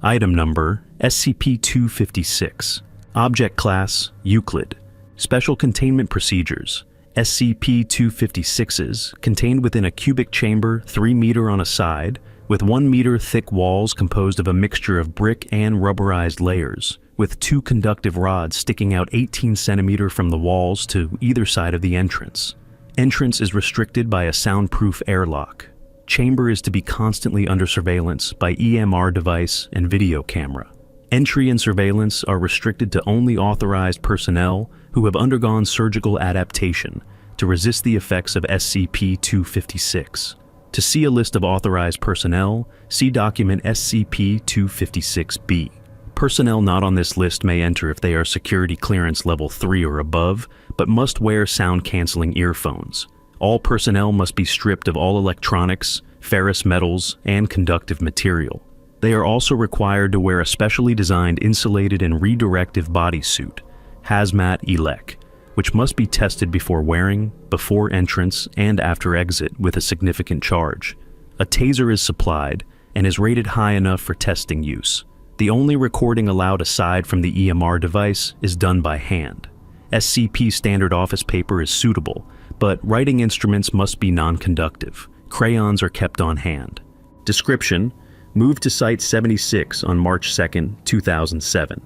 Item Number SCP-256. Object Class Euclid. Special Containment Procedures. SCP-256s contained within a cubic chamber 3 meter on a side, with 1 meter thick walls composed of a mixture of brick and rubberized layers, with 2 conductive rods sticking out 18 cm from the walls to either side of the entrance. Entrance is restricted by a soundproof airlock. Chamber is to be constantly under surveillance by EMR device and video camera. Entry and surveillance are restricted to only authorized personnel who have undergone surgical adaptation to resist the effects of SCP-256. To see a list of authorized personnel, see document SCP-256-B. Personnel not on this list may enter if they are security clearance level 3 or above, but must wear sound-canceling earphones. All personnel must be stripped of all electronics, ferrous metals, and conductive material. They are also required to wear a specially designed insulated and redirective bodysuit, hazmat elec, which must be tested before wearing, before entrance, and after exit with a significant charge. A taser is supplied and is rated high enough for testing use. The only recording allowed aside from the EMR device is done by hand. SCP standard office paper is suitable, but writing instruments must be non-conductive. Crayons are kept on hand. Description: moved to Site 76 on March 2, 2007.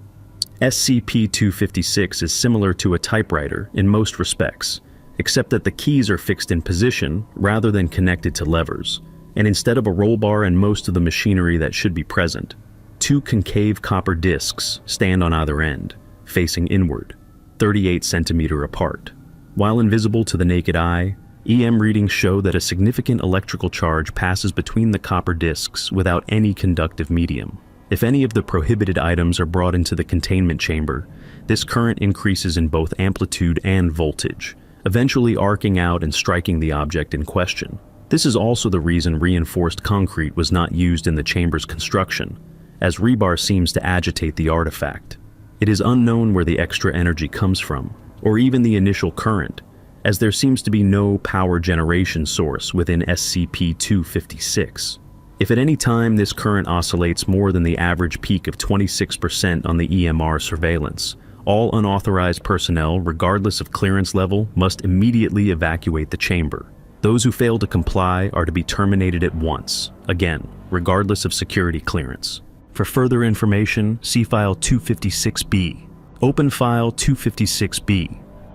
SCP-256 is similar to a typewriter in most respects, except that the keys are fixed in position rather than connected to levers, and instead of a roll bar and most of the machinery that should be present, 2 concave copper discs stand on either end, facing inward, 38 cm apart. While invisible to the naked eye, EM readings show that a significant electrical charge passes between the copper discs without any conductive medium. If any of the prohibited items are brought into the containment chamber, this current increases in both amplitude and voltage, eventually arcing out and striking the object in question. This is also the reason reinforced concrete was not used in the chamber's construction, as rebar seems to agitate the artifact. It is unknown where the extra energy comes from, or even the initial current, as there seems to be no power generation source within SCP-256. If at any time this current oscillates more than the average peak of 26% on the EMR surveillance, all unauthorized personnel, regardless of clearance level, must immediately evacuate the chamber. Those who fail to comply are to be terminated at once, again, regardless of security clearance. For further information, see File 256-B. Open File 256-B.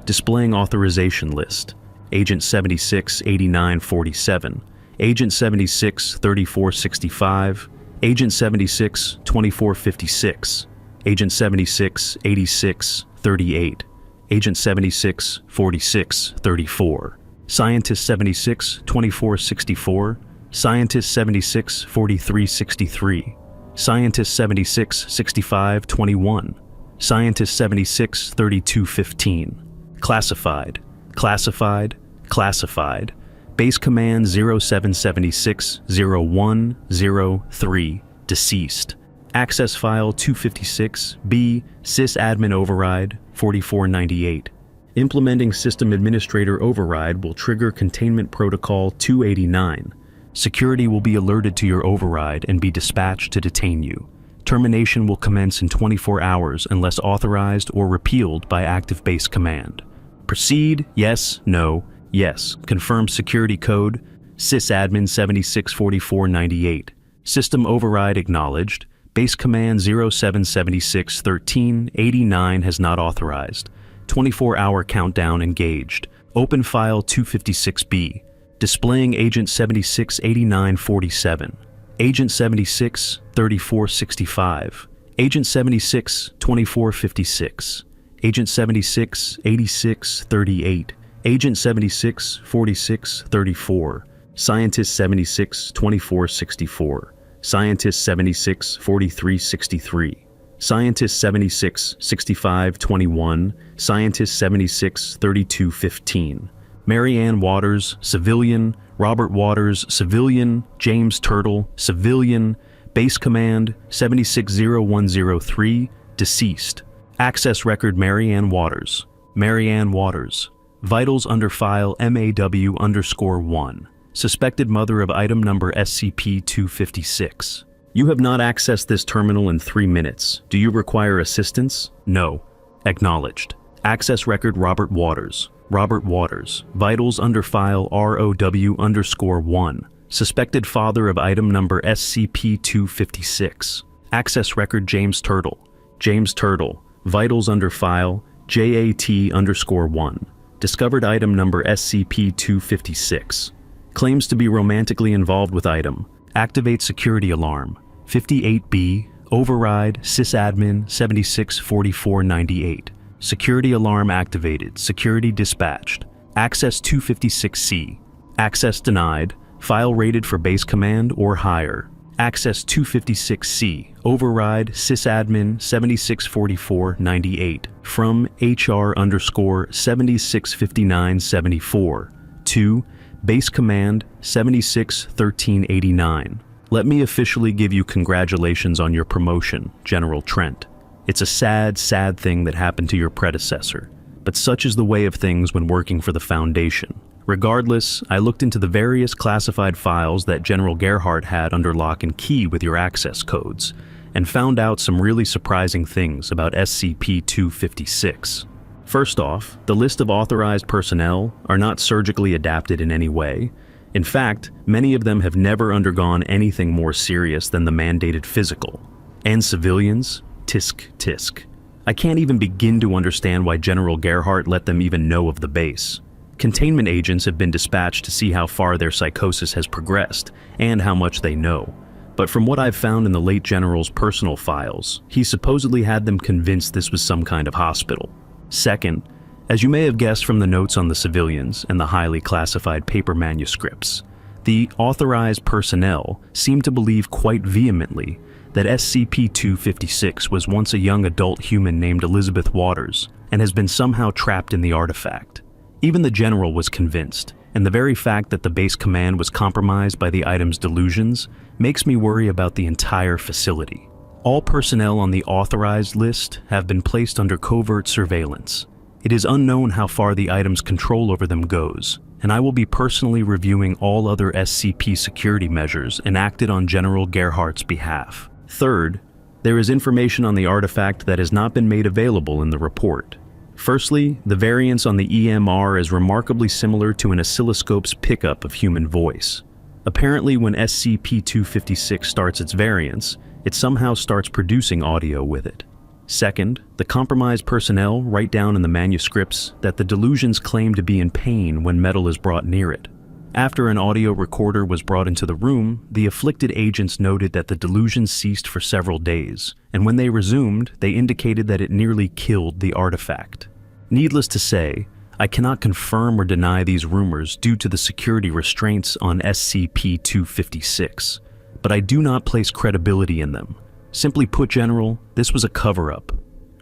Displaying Authorization List. Agent 76-8947. Agent 76-3465. Agent 76-2456. Agent 76-86-38. Agent 76-46-34. Scientist 76-2464. Scientist 76-4363. Scientist 76-6521. Scientist 76-3215. Classified. Classified. Classified. Base Command 0776-0103. Deceased. Access File 256-B. Sysadmin Override 4498. Implementing System Administrator Override will trigger Containment Protocol 289. Security will be alerted to your override and be dispatched to detain you. Termination will commence in 24 hours unless authorized or repealed by active base command. Proceed, yes, no, yes. Confirm security code, sysadmin 764498. System override acknowledged. Base command 0776-13-89 has not authorized. 24-hour countdown engaged. Open File 256-B. Displaying Agent 76-8947. Agent 76-3465. Agent 76-2456. Agent 76-8638. Agent 76-4634. Scientist 76-2464. Scientist 76-4363. Scientist 76-6521. Scientist 76-3215. Mary Ann Waters, civilian. Robert Waters, civilian. James Turtle, civilian. Base Command 760103, deceased. Access record Mary Ann Waters. Mary Ann Waters. Vitals under file MAW_1. Suspected mother of item number SCP-256. You have not accessed this terminal in 3 minutes. Do you require assistance? No. Acknowledged. Access record Robert Waters. Robert Waters. Vitals under file ROW_1. Suspected father of item number SCP-256. Access record James Turtle. James Turtle. Vitals under file JAT_1. Discovered item number SCP-256. Claims to be romantically involved with item. Activate security alarm. 58B. Override sysadmin 764498. Security alarm activated. Security dispatched. Access 256C. Access denied. File rated for base command or higher. Access 256C. Override sysadmin 764498 from HR_765974 to base command 761389. Let me officially give you congratulations on your promotion, General Trent. It's a sad, sad thing that happened to your predecessor, but such is the way of things when working for the Foundation. Regardless, I looked into the various classified files that General Gerhardt had under lock and key with your access codes, and found out some really surprising things about SCP-256. First off, the list of authorized personnel are not surgically adapted in any way. In fact, many of them have never undergone anything more serious than the mandated physical. And civilians? Tisk, tisk. I can't even begin to understand why General Gerhardt let them even know of the base. Containment agents have been dispatched to see how far their psychosis has progressed and how much they know. But from what I've found in the late General's personal files, he supposedly had them convinced this was some kind of hospital. Second, as you may have guessed from the notes on the civilians and the highly classified paper manuscripts, the authorized personnel seem to believe quite vehemently that SCP-256 was once a young adult human named Elizabeth Waters and has been somehow trapped in the artifact. Even the General was convinced, and the very fact that the base command was compromised by the item's delusions makes me worry about the entire facility. All personnel on the authorized list have been placed under covert surveillance. It is unknown how far the item's control over them goes, and I will be personally reviewing all other SCP security measures enacted on General Gerhardt's behalf. Third, there is information on the artifact that has not been made available in the report. Firstly, the variance on the EMR is remarkably similar to an oscilloscope's pickup of human voice. Apparently, when SCP-256 starts its variance, it somehow starts producing audio with it. Second, the compromised personnel write down in the manuscripts that the delusions claim to be in pain when metal is brought near it. After an audio recorder was brought into the room, the afflicted agents noted that the delusions ceased for several days, and when they resumed, they indicated that it nearly killed the artifact. Needless to say, I cannot confirm or deny these rumors due to the security restraints on SCP-256, but I do not place credibility in them. Simply put, General, this was a cover-up.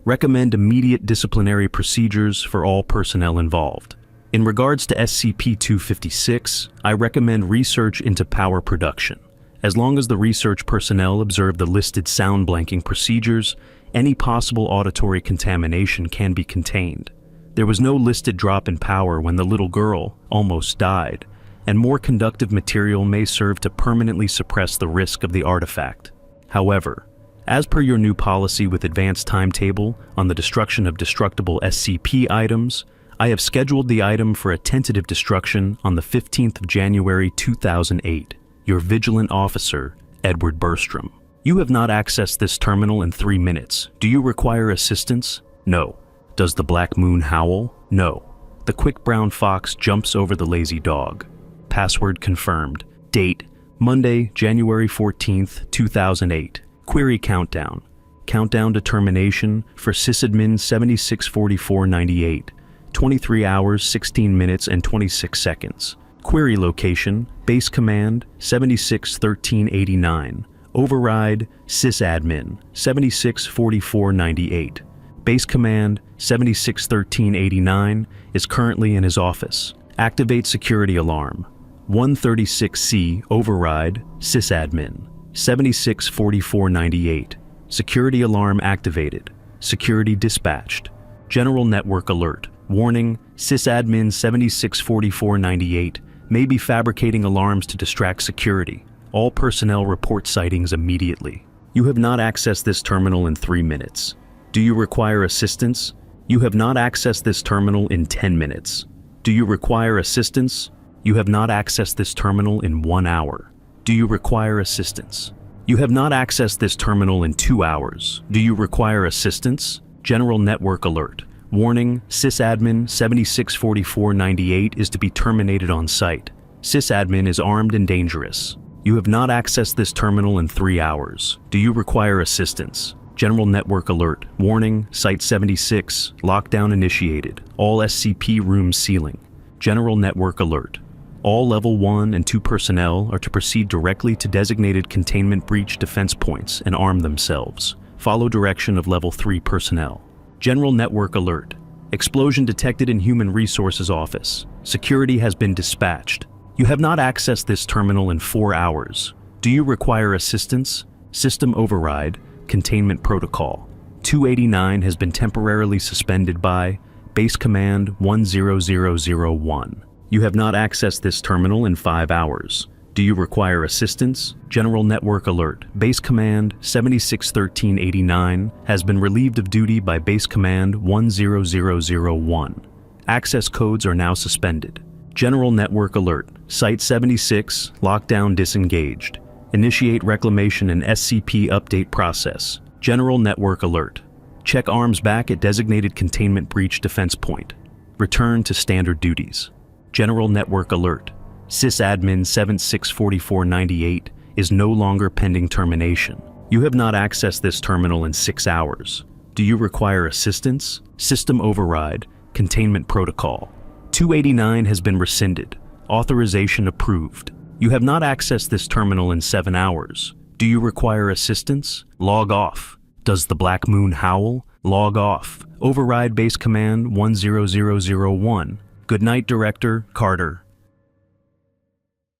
Recommend immediate disciplinary procedures for all personnel involved. In regards to SCP-256, I recommend research into power production. As long as the research personnel observe the listed sound blanking procedures, any possible auditory contamination can be contained. There was no listed drop in power when the little girl almost died, and more conductive material may serve to permanently suppress the risk of the artifact. However, as per your new policy with advanced timetable on the destruction of destructible SCP items, I have scheduled the item for a tentative destruction on the 15th of January 2008. Your Vigilant Officer, Edward Berstrom. You have not accessed this terminal in 3 minutes. Do you require assistance? No. Does the black moon howl? No. The quick brown fox jumps over the lazy dog. Password confirmed. Date, Monday, January 14th, 2008. Query countdown. Countdown determination for sysadmin 764498. 23 hours, 16 minutes, and 26 seconds. Query location, base command 761389. Override sysadmin 764498. Base command 761389 is currently in his office. Activate security alarm. 136C override sysadmin 764498. Security alarm activated. Security dispatched. General network alert. Warning, sysadmin 764498 may be fabricating alarms to distract security. All personnel report sightings immediately. You have not accessed this terminal in 3 minutes. Do you require assistance? You have not accessed this terminal in 10 minutes. Do you require assistance? You have not accessed this terminal in 1 hour. Do you require assistance? You have not accessed this terminal in 2 hours. Do you require assistance? General network alert. Warning, sysadmin 764498 is to be terminated on site. Sysadmin is armed and dangerous. You have not accessed this terminal in 3 hours. Do you require assistance? General network alert. Warning, Site 76, lockdown initiated. All SCP rooms sealing. General network alert. All Level 1 and 2 personnel are to proceed directly to designated containment breach defense points and arm themselves. Follow direction of Level 3 personnel. General network alert. Explosion detected in Human Resources Office. Security has been dispatched. You have not accessed this terminal in 4 hours. Do you require assistance? System override. Containment protocol. 289 has been temporarily suspended by Base Command 10001. You have not accessed this terminal in 5 hours. Do you require assistance? General network alert. Base Command 761389 has been relieved of duty by Base Command 10001. Access codes are now suspended. General network alert. Site 76, lockdown disengaged. Initiate reclamation and SCP update process. General network alert. Check arms back at designated containment breach defense point. Return to standard duties. General network alert. Sysadmin 764498 is no longer pending termination. You have not accessed this terminal in 6 hours. Do you require assistance? System override. Containment protocol. 289 has been rescinded. Authorization approved. You have not accessed this terminal in 7 hours. Do you require assistance? Log off. Does the Black Moon howl? Log off. Override Base Command 10001. Good night, Director Carter.